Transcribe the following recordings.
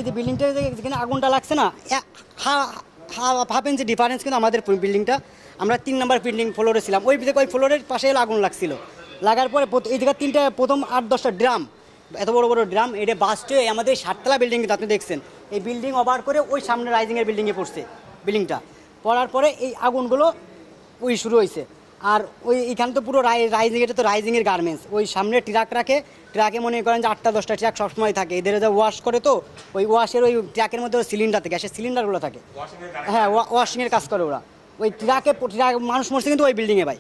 এই যে বিল্ডিংটা যেখানে আগুনটা লাগছে না, হাফ ইঞ্চি ডিফারেন্স কিন্তু আমাদের বিল্ডিংটা। আমরা 3 নম্বর বিল্ডিং ফ্লোরে ছিলাম, ওই ফ্লোরের পাশে আগুন লাগছিল। লাগার পরে এই জায়গায় 3টা প্রথম 8-10টা ড্রাম, এত বড় বড় ড্রাম, এটা বাস্টে আমাদের 7তলা বিল্ডিং কিন্তু আপনি দেখছেন, এই বিল্ডিং ওভার করে ওই সামনে রাইজিংয়ের বিল্ডিংয়ে পড়ছে। বিল্ডিংটা পড়ার পরে এই আগুনগুলো ওই শুরু হয়েছে। আর ওই এখানে তো পুরো রাইজিং, এটা তো রাইজিংয়ের গার্মেন্টস, ওই সামনে ট্রাক রাখে, ট্রাকে মনে করেন যে 8টা-10টা ট্রাক সবসময় থাকে, এদের যা ওয়াশ করে, তো ওই ওয়াশের ওই ট্রাকের মধ্যে সিলিন্ডার থাকে, গ্যাসের সিলিন্ডারগুলো থাকে, হ্যাঁ ওয়াশিংয়ের কাজ করে ওরা। ওই ট্রাক মানুষ মরছে কিন্তু ওই বিল্ডিংয়ে ভাই,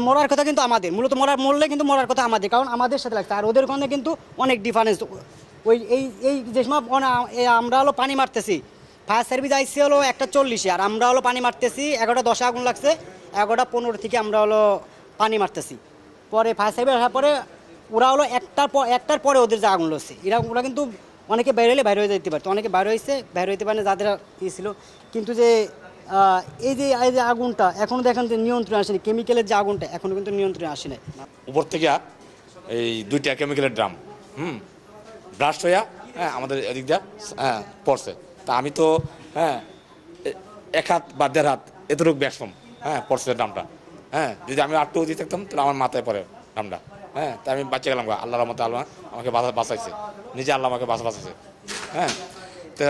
মরার কথা কিন্তু আমাদের, মূলত মরলে কিন্তু মরার কথা আমাদের, কারণ আমাদের সাথে লাগছে। আর ওদের ওখানে কিন্তু অনেক ডিফারেন্স। ওই এই যে সময় আমরা হলো পানি মারতেছি, ফায়ার সার্ভিস আইসি হলো 1:40, আর আমরা হলো পানি মারতেছি 11:10 আগুন লাগছে, 11:15 থেকে আমরা হলো পানি মারতেছি। পরে ফায়ার সার্ভিস আসার পরে ওরা হলো একটার পরে ওদের যে আগুন লাগছে, ওরা কিন্তু অনেকে বাইরে হলে বাইরে হয়ে যেতে পারতো, অনেকে বাইরে হইতে পারে না যাদের ছিল। কিন্তু যে এই যে আগুনটা এখনও দেখেন যে নিয়ন্ত্রণে আসেনি, কেমিক্যালের যে আগুনটা এখনও কিন্তু নিয়ন্ত্রণে আসে নাই। উপর থেকে এই 2টা কেমিক্যালের ড্রাম ব্লাস্ট হইয়া আমাদের এদিক দিয়ে পড়ছে। তা আমি তো 1 হাত বা 1.5 হাত এতটুকু ব্যাকসম পড়ছে ড্রামটা। যদি আমি আটটু দিয়ে থাকতাম তাহলে আমার মাথায় পড়ে ড্রামটা। তা আমি বাঁচে গেলাম, আল্লাহর রহমতে আল্লাহ আমাকে বাঁচাইছে, নিজে আল্লাহ আমাকে বাঁচাইছে। তা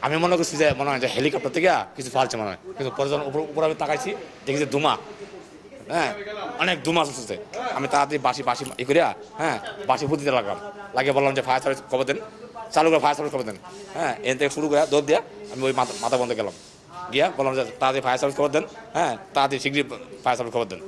আমি মনে করছি যে মনে হয় যে হেলিকপ্টার থেকে কিছু ফালছে মনে হয়, কিন্তু পরে যখন উপর আমি তাকাইছি দেখি যে ধুমা, অনেক ধুমা আসছে। আমি তাড়াতাড়ি বাসি করিয়া বাসি বুদ্ধিতে লাগলাম, লাগিয়ে বললাম যে ফায়ার সার্ভিস খবর দেন, চালু করে ফায়ার সার্ভিস খবর দেন। এর থেকে শুরু করে দৌড় দিয়া আমি ওই মাথা বন্ধ গেলাম, গিয়া বললাম যে তাড়াতাড়ি ফায়ার সার্ভিস খবর দেন, তাড়াতাড়ি শীঘ্রই ফায়ার সার্ভিস খবর দেন।